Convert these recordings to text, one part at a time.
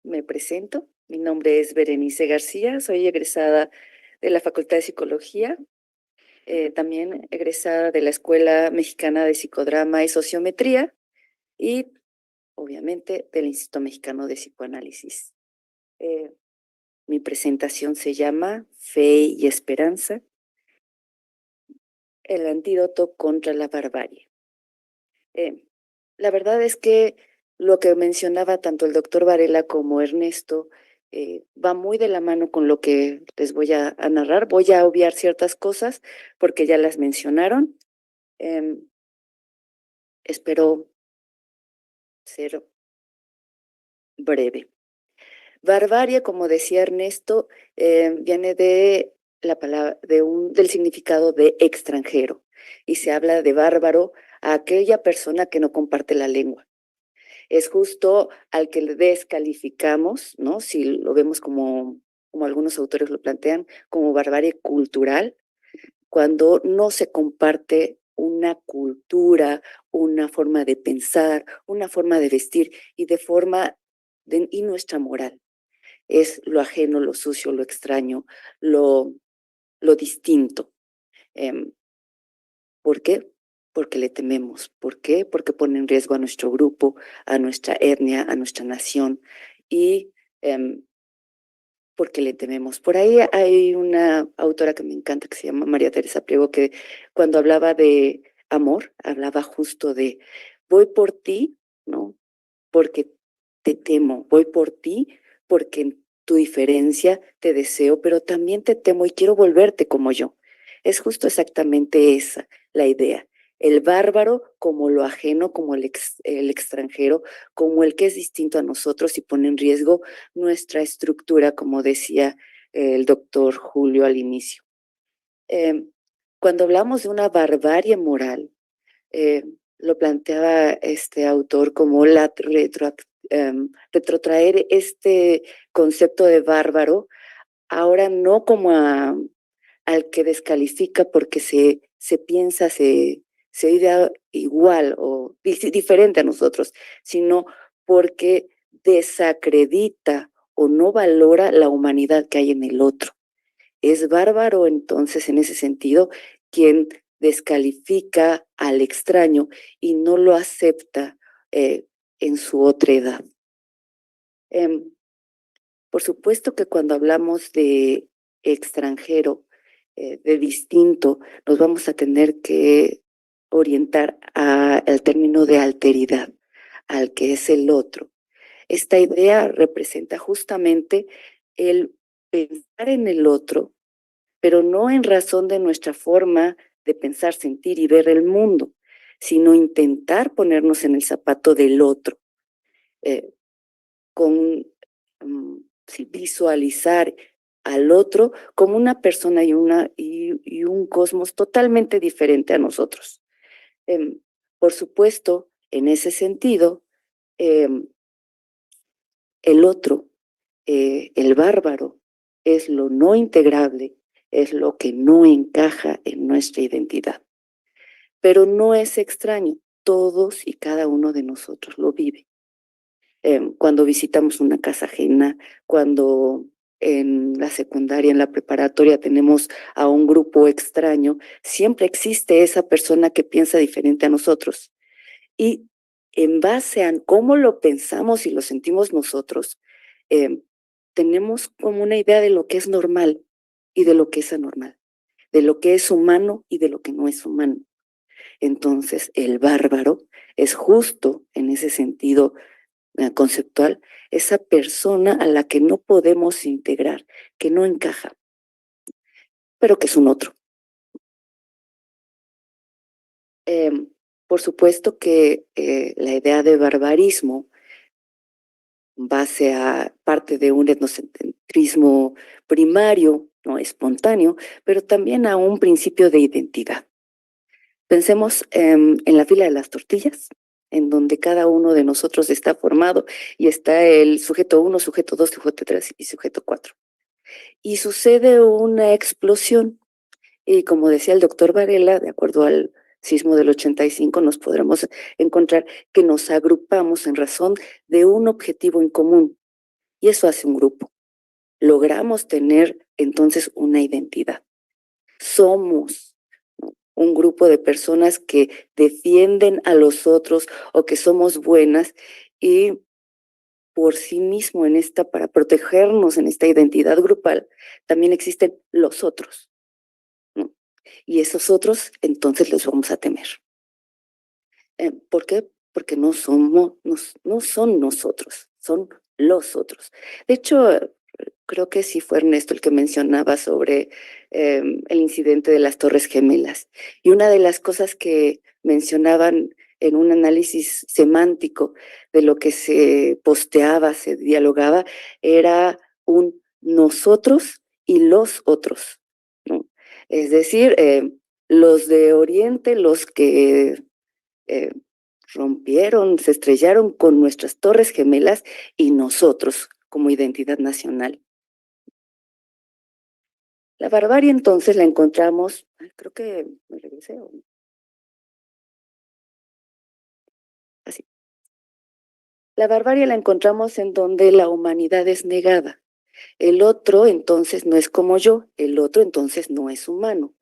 Me presento. Mi nombre es Berenice García, soy egresada de la Facultad de Psicología, también egresada de la Escuela Mexicana de Psicodrama y Sociometría y, obviamente, del Instituto Mexicano de Psicoanálisis. Eh, Mi presentación se llama Fe y Esperanza, el antídoto contra la barbarie. Eh, la verdad es que lo que mencionaba tanto el doctor Varela como Ernesto va muy de la mano con lo que les voy a narrar. Voy a obviar ciertas cosas porque ya las mencionaron. Em, Espero ser breve. Barbarie, como decía Ernesto, viene de la palabra, del significado de extranjero, y se habla de bárbaro a aquella persona que no comparte la lengua. Es justo al que le descalificamos, ¿no? Si lo vemos como algunos autores lo plantean, como barbarie cultural, cuando no se comparte una cultura, una forma de pensar, una forma de vestir y nuestra moral. Es lo ajeno, lo sucio, lo extraño, lo, lo distinto. Em, ¿Por qué? Porque le tememos. ¿Por qué? Porque pone en riesgo a nuestro grupo, a nuestra etnia, a nuestra nación y porque le tememos. Por ahí hay una autora que me encanta que se llama María Teresa Priego, que cuando hablaba de amor, hablaba justo de voy por ti, ¿no? Porque te temo, voy por ti porque en tu diferencia te deseo, pero también te temo y quiero volverte como yo. Es justo exactamente esa la idea. El bárbaro como lo ajeno, como el extranjero, como el que es distinto a nosotros y pone en riesgo nuestra estructura, como decía el doctor Julio al inicio. Eh, Cuando hablamos de una barbarie moral, eh, lo planteaba este autor como retrotraer este concepto de bárbaro, ahora no como al que descalifica porque se piensa, se idea igual o diferente a nosotros, sino porque desacredita o no valora la humanidad que hay en el otro. Es bárbaro entonces en ese sentido quien descalifica al extraño y no lo acepta en su otra edad. Em, por supuesto que cuando hablamos de extranjero, de distinto, nos vamos a tener que orientar al término de alteridad, al que es el otro. Esta idea representa justamente el pensar en el otro, pero no en razón de nuestra forma de pensar, sentir y ver el mundo, sino intentar ponernos en el zapato del otro, eh, con sí, visualizar al otro como una persona y un cosmos totalmente diferente a nosotros. Por supuesto, en ese sentido, em, el otro, el bárbaro, es lo no integrable, es lo que no encaja en nuestra identidad. Pero no es extraño, todos y cada uno de nosotros lo vive. Cuando visitamos una casa ajena, cuando en la secundaria, en la preparatoria tenemos a un grupo extraño, siempre existe esa persona que piensa diferente a nosotros. Y en base a cómo lo pensamos y lo sentimos nosotros, em, tenemos como una idea de lo que es normal y de lo que es anormal, de lo que es humano y de lo que no es humano. Entonces, el bárbaro es justo en ese sentido conceptual, esa persona a la que no podemos integrar, que no encaja, pero que es un otro. Em, por supuesto que la idea de barbarismo base a parte de un etnocentrismo primario, no espontáneo, pero también a un principio de identidad. Pensemos en la fila de las tortillas, en donde cada uno de nosotros está formado y está el sujeto 1, sujeto 2, sujeto 3 y sujeto 4. Y sucede una explosión. Y como decía el doctor Varela, de acuerdo al sismo del 85, nos podremos encontrar que nos agrupamos en razón de un objetivo en común. y eso hace un grupo. Logramos tener entonces una identidad. Somos, ¿no?, un grupo de personas que defienden a los otros o que somos buenas y por sí mismo para protegernos en esta identidad grupal, también existen los otros, ¿no? Y esos otros, entonces los vamos a temer. ¿Por qué? Porque no son nosotros, son los otros. De hecho, creo que sí fue Ernesto el que mencionaba sobre el incidente de las Torres Gemelas. Y una de las cosas que mencionaban en un análisis semántico de lo que se posteaba, se dialogaba, era un nosotros y los otros, ¿no? Es decir, los de Oriente, los que eh, rompieron, se estrellaron con nuestras Torres Gemelas y nosotros como identidad nacional. La barbarie entonces la encontramos, ay, creo que me regresé o no, así. La barbarie la encontramos en donde la humanidad es negada. El otro entonces no es como yo, el otro entonces no es humano.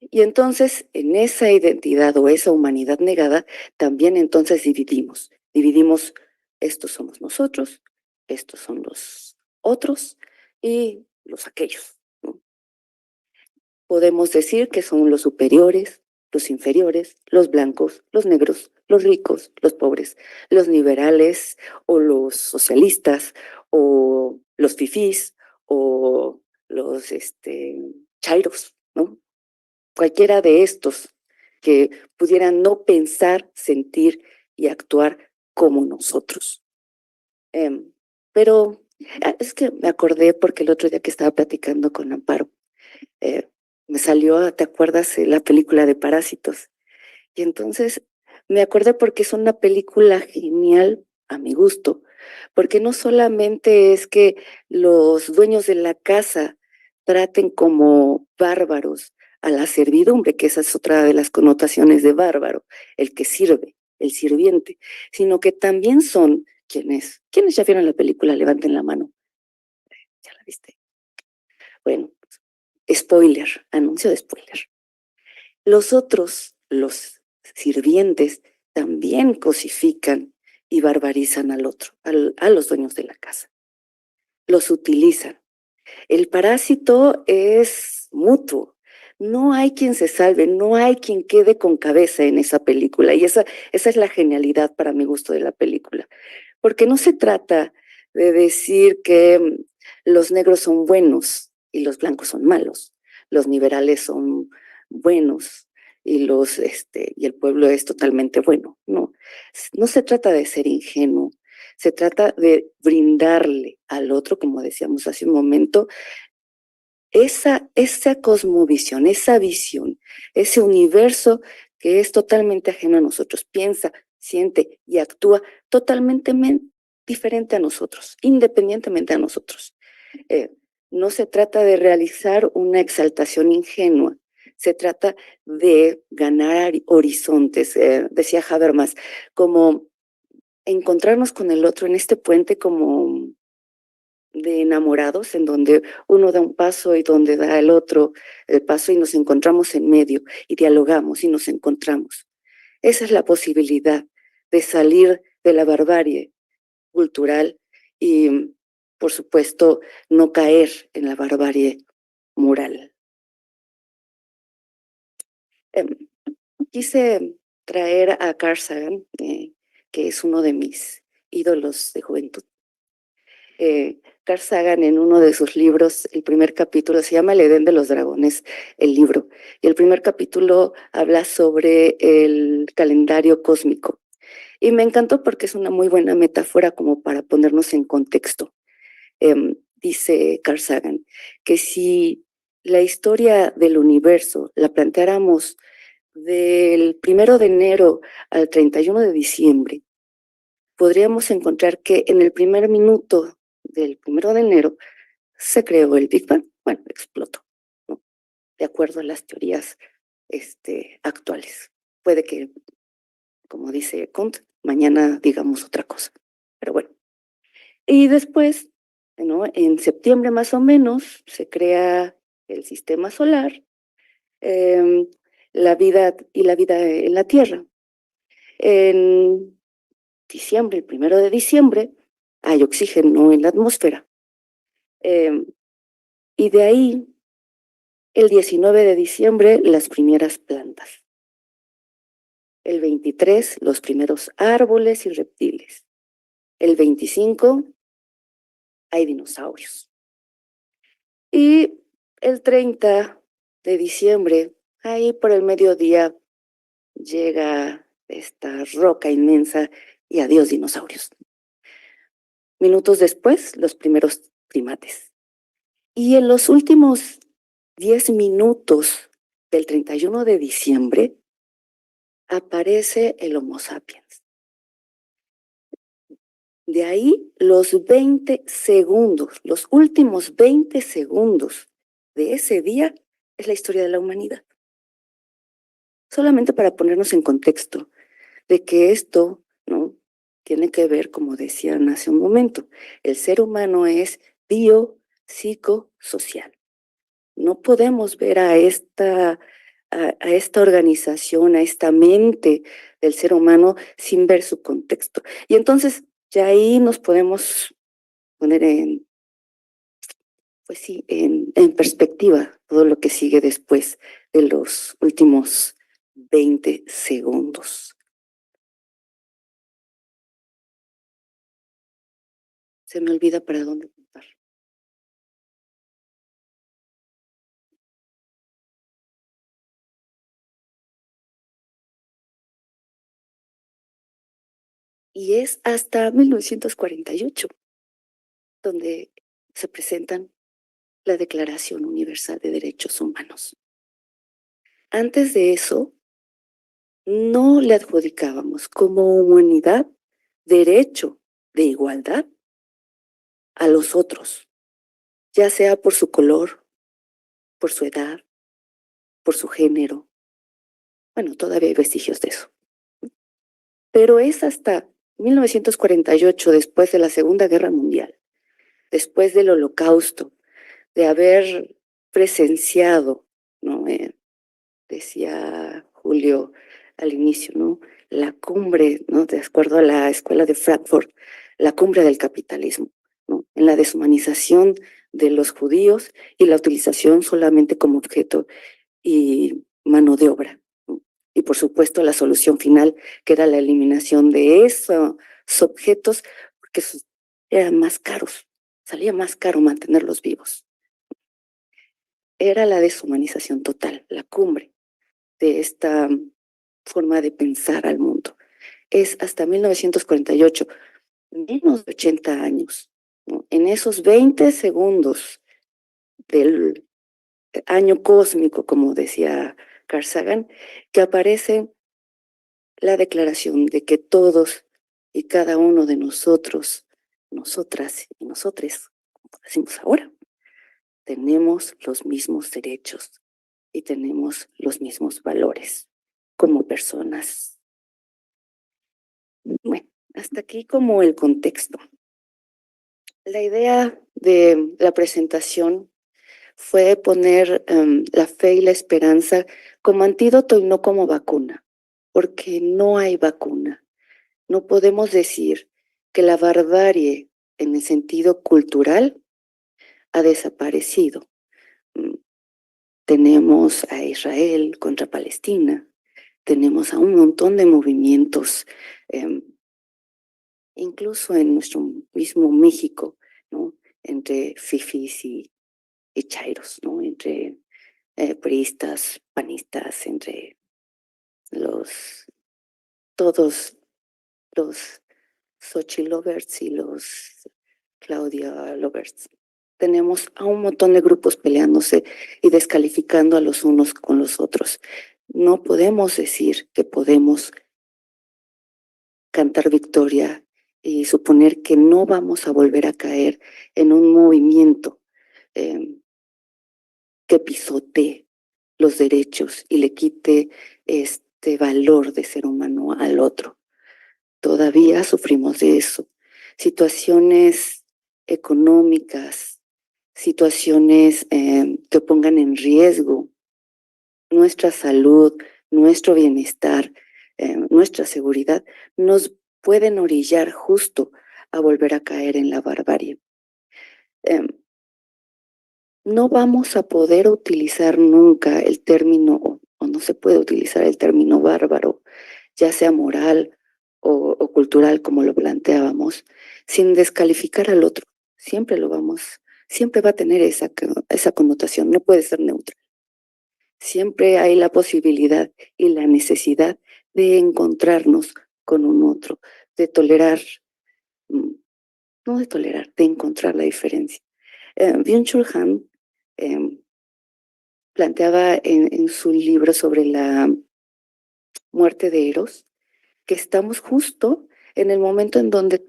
Y entonces en esa identidad o esa humanidad negada también entonces dividimos, estos somos nosotros, estos son los otros y los aquellos, ¿no? Podemos decir que son los superiores, los inferiores, los blancos, los negros, los ricos, los pobres, los liberales o los socialistas o los fifís o los chairos, ¿no? Cualquiera de estos que pudieran no pensar, sentir y actuar como nosotros. Pero es que me acordé porque el otro día que estaba platicando con Amparo, eh, me salió, ¿te acuerdas? La película de Parásitos. Y entonces me acordé porque es una película genial a mi gusto, porque no solamente es que los dueños de la casa traten como bárbaros a la servidumbre, que esa es otra de las connotaciones de bárbaro, el que sirve, el sirviente, sino que también son quienes ya vieron la película, levanten la mano. ¿Ya la viste? Bueno, spoiler, anuncio de spoiler. Los otros, los sirvientes, también cosifican y barbarizan al otro, a los dueños de la casa. Los utilizan. El parásito es mutuo. No hay quien se salve, no hay quien quede con cabeza en esa película. Y esa es la genialidad para mi gusto de la película. Porque no se trata de decir que los negros son buenos y los blancos son malos, los liberales son buenos y y el pueblo es totalmente bueno. No, no se trata de ser ingenuo, se trata de brindarle al otro, como decíamos hace un momento, esa cosmovisión, esa visión, ese universo que es totalmente ajeno a nosotros, piensa, siente y actúa totalmente diferente a nosotros, independientemente a nosotros. Eh, no se trata de realizar una exaltación ingenua, se trata de ganar horizontes, decía Habermas, como encontrarnos con el otro en este puente como de enamorados, en donde uno da un paso y donde da el otro el paso y nos encontramos en medio y dialogamos y nos encontramos. Esa es la posibilidad de salir de la barbarie cultural y, por supuesto, no caer en la barbarie moral. Em, Quise traer a Carl Sagan, que es uno de mis ídolos de juventud. Carl Sagan en uno de sus libros, el primer capítulo se llama El Edén de los Dragones, el libro, y el primer capítulo habla sobre el calendario cósmico. Y me encantó porque es una muy buena metáfora como para ponernos en contexto. Dice Carl Sagan que si la historia del universo la planteáramos del 1 de enero al 31 de diciembre, podríamos encontrar que en el primer minuto del 1 de enero se creó el Big Bang, bueno, explotó, ¿no? De acuerdo a las teorías actuales. Puede que, como dice Kant, mañana digamos otra cosa, pero bueno. Y después ¿no? En septiembre más o menos se crea el sistema solar, em, la vida en la Tierra. En diciembre, el 1 de diciembre, hay oxígeno en la atmósfera. Em, y de ahí, el 19 de diciembre, las primeras plantas. El 23, los primeros árboles y reptiles. El 25, hay dinosaurios. Y el 30 de diciembre, ahí por el mediodía, llega esta roca inmensa y adiós dinosaurios. Minutos después, los primeros primates. Y en los últimos 10 minutos del 31 de diciembre, aparece el Homo sapiens. De ahí los 20 segundos, los últimos 20 segundos de ese día es la historia de la humanidad. Solamente para ponernos en contexto de que esto, ¿no?, tiene que ver, como decían hace un momento, el ser humano es biopsicosocial. No podemos ver a esta organización, a esta mente del ser humano sin ver su contexto. Y entonces ya ahí nos podemos poner pues sí, en perspectiva todo lo que sigue después de los últimos 20 segundos. Se me olvida para dónde apuntar. Y es hasta 1948 donde se presentan la Declaración Universal de Derechos Humanos. Antes de eso, no le adjudicábamos como humanidad derecho de igualdad a los otros, ya sea por su color, por su edad, por su género. Bueno, todavía hay vestigios de eso. Pero es hasta 1948, después de la Segunda Guerra Mundial, después del Holocausto, de haber presenciado, ¿no? Decía Julio al inicio, ¿no?, la cumbre, ¿no?, de acuerdo a la Escuela de Frankfurt, la cumbre del capitalismo, ¿no?, en la deshumanización de los judíos y la utilización solamente como objeto y mano de obra, ¿no? Y por supuesto la solución final, que era la eliminación de esos objetos, porque eran más caros, salía más caro mantenerlos vivos. Era la deshumanización total, la cumbre de esta forma de pensar al mundo. Es hasta 1948, menos de 80 años, ¿no? En esos 20 segundos del año cósmico, como decía Carl Sagan, que aparece la declaración de que todos y cada uno de nosotros, nosotras y nosotres, como decimos ahora, tenemos los mismos derechos y tenemos los mismos valores como personas. Bueno, hasta aquí como el contexto. La idea de la presentación fue poner la fe y la esperanza como antídoto y no como vacuna, porque no hay vacuna. No podemos decir que la barbarie en el sentido cultural ha desaparecido. Mm, Tenemos a Israel contra Palestina, tenemos a un montón de movimientos, incluso en nuestro mismo México, ¿no?, entre fifís y chairos, ¿no?, entre priistas, panistas, entre los, todos los Xochitl lovers y los Claudia lovers. Tenemos a un montón de grupos peleándose y descalificando a los unos con los otros. No podemos decir que podemos cantar victoria y suponer que no vamos a volver a caer en un movimiento que pisotee los derechos y le quite este valor de ser humano al otro. Todavía sufrimos de eso. Situaciones económicas, situaciones que pongan en riesgo nuestra salud, nuestro bienestar, nuestra seguridad, nos pueden orillar justo a volver a caer en la barbarie. Em, no vamos a poder utilizar nunca el término, o no se puede utilizar el término bárbaro, ya sea moral o cultural, como lo planteábamos, sin descalificar al otro. Siempre lo vamos, siempre va a tener esa connotación, no puede ser neutral. Siempre hay la posibilidad y la necesidad de encontrarnos con un otro, de tolerar, mm, no de tolerar, de encontrar la diferencia. Byung-Chul Han em, planteaba en su libro sobre la muerte de Eros que estamos justo en el momento en donde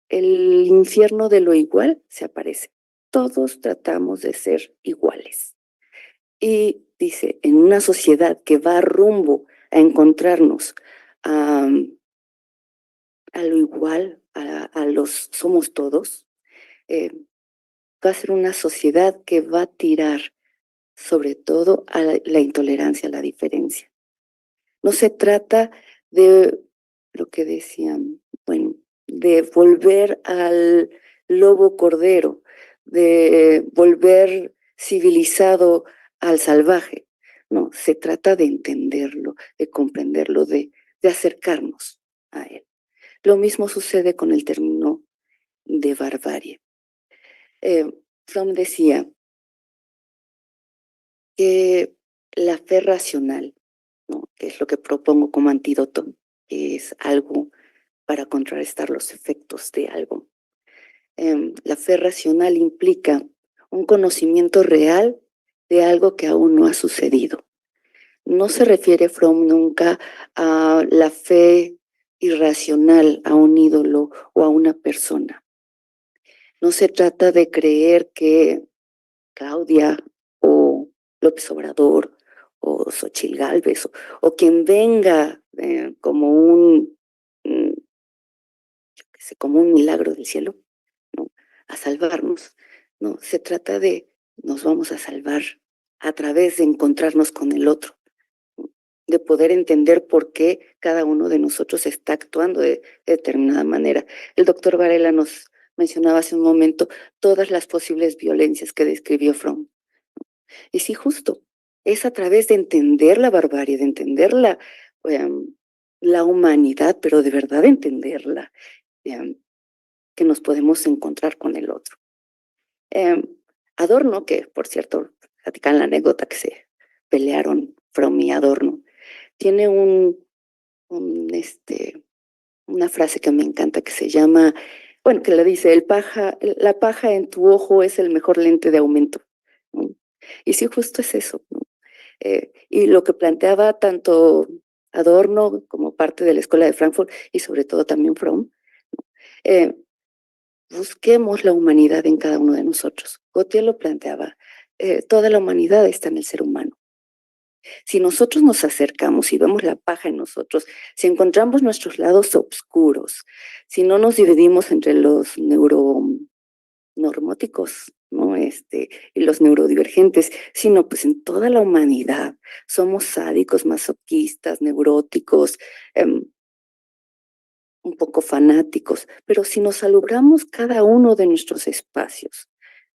el infierno de lo igual se aparece. Todos tratamos de ser iguales. Y dice, en una sociedad que va rumbo a encontrarnos a, a lo igual, a los somos todos, eh, va a ser una sociedad que va a tirar sobre todo a la intolerancia, a la diferencia. No se trata de lo que decían, bueno, de volver al lobo cordero, de volver civilizado al salvaje. No, se trata de entenderlo, de comprenderlo, de acercarnos a él. Lo mismo sucede con el término de barbarie. Fromm decía que la fe racional, ¿no? Que es lo que propongo como antídoto, que es algo para contrarrestar los efectos de algo. La fe racional implica un conocimiento real de algo que aún no ha sucedido. No se refiere Fromm nunca a la fe irracional a un ídolo o a una persona. No se trata de creer que Claudia o López Obrador o Xochitl Gálvez o quien venga como mm, como un milagro del cielo, ¿no? A salvarnos. No, se trata de nos vamos a salvar a través de encontrarnos con el otro, ¿no? De poder entender por qué cada uno de nosotros está actuando de determinada manera. El doctor Varela nos mencionaba hace un momento todas las posibles violencias que describió Fromm. Y sí, justo, es a través de entender la barbarie, de entender la humanidad, pero de verdad entenderla, em, que nos podemos encontrar con el otro. Em, Adorno, que por cierto, platican la anécdota que se pelearon Fromm y Adorno, tiene una frase que me encanta que se llama, bueno, que le dice, la paja en tu ojo es el mejor lente de aumento, ¿no? Y sí, justo es eso, ¿no? Y lo que planteaba tanto Adorno como parte de la Escuela de Frankfurt y sobre todo también Fromm, eh, busquemos la humanidad en cada uno de nosotros. Gautier lo planteaba, toda la humanidad está en el ser humano. Si nosotros nos acercamos y vemos la paja en nosotros, si encontramos nuestros lados oscuros, si no nos dividimos entre los neuronormóticos, ¿no? Y los neurodivergentes, sino pues en toda la humanidad. Somos sádicos, masoquistas, neuróticos, un poco fanáticos, pero si nos alumbramos cada uno de nuestros espacios,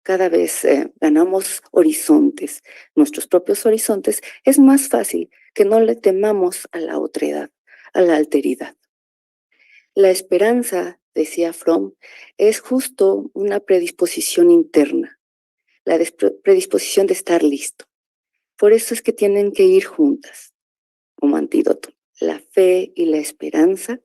cada vez ganamos horizontes, nuestros propios horizontes, es más fácil que no le temamos a la otredad, a la alteridad. La esperanza, decía Fromm, es justo una predisposición interna, la predisposición de estar listo. Por eso es que tienen que ir juntas como antídoto, la fe y la esperanza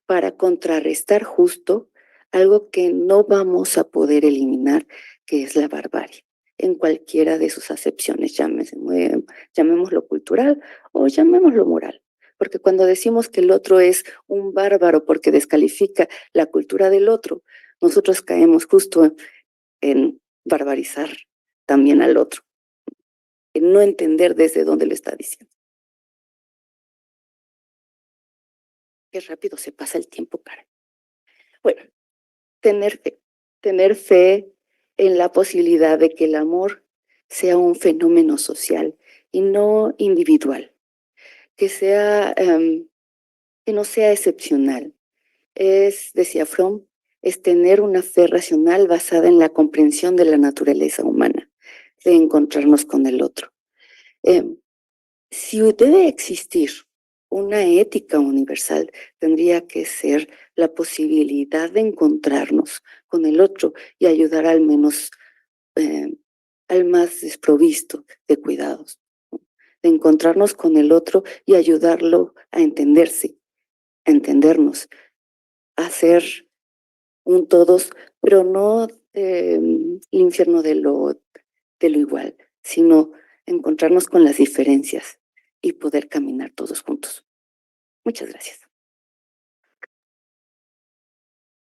para contrarrestar justo algo que no vamos a poder eliminar, que es la barbarie, en cualquiera de sus acepciones, llamémoslo cultural o llamémoslo moral. Porque cuando decimos que el otro es un bárbaro porque descalifica la cultura del otro, nosotros caemos justo en barbarizar también al otro, en no entender desde dónde lo está diciendo. Qué rápido se pasa el tiempo, cara. Bueno, tener fe. tener fe en la posibilidad de que el amor sea un fenómeno social y no individual, que sea, que no sea excepcional. Es, decía Fromm, es tener una fe racional basada en la comprensión de la naturaleza humana, de encontrarnos con el otro. Em, si debe existir una ética universal, tendría que ser la posibilidad de encontrarnos con el otro y ayudar al menos al más desprovisto de cuidados, ¿no? De encontrarnos con el otro y ayudarlo a entenderse, a entendernos, a ser un todos, pero no el infierno de lo igual, sino encontrarnos con las diferencias y poder caminar todos juntos. Muchas gracias.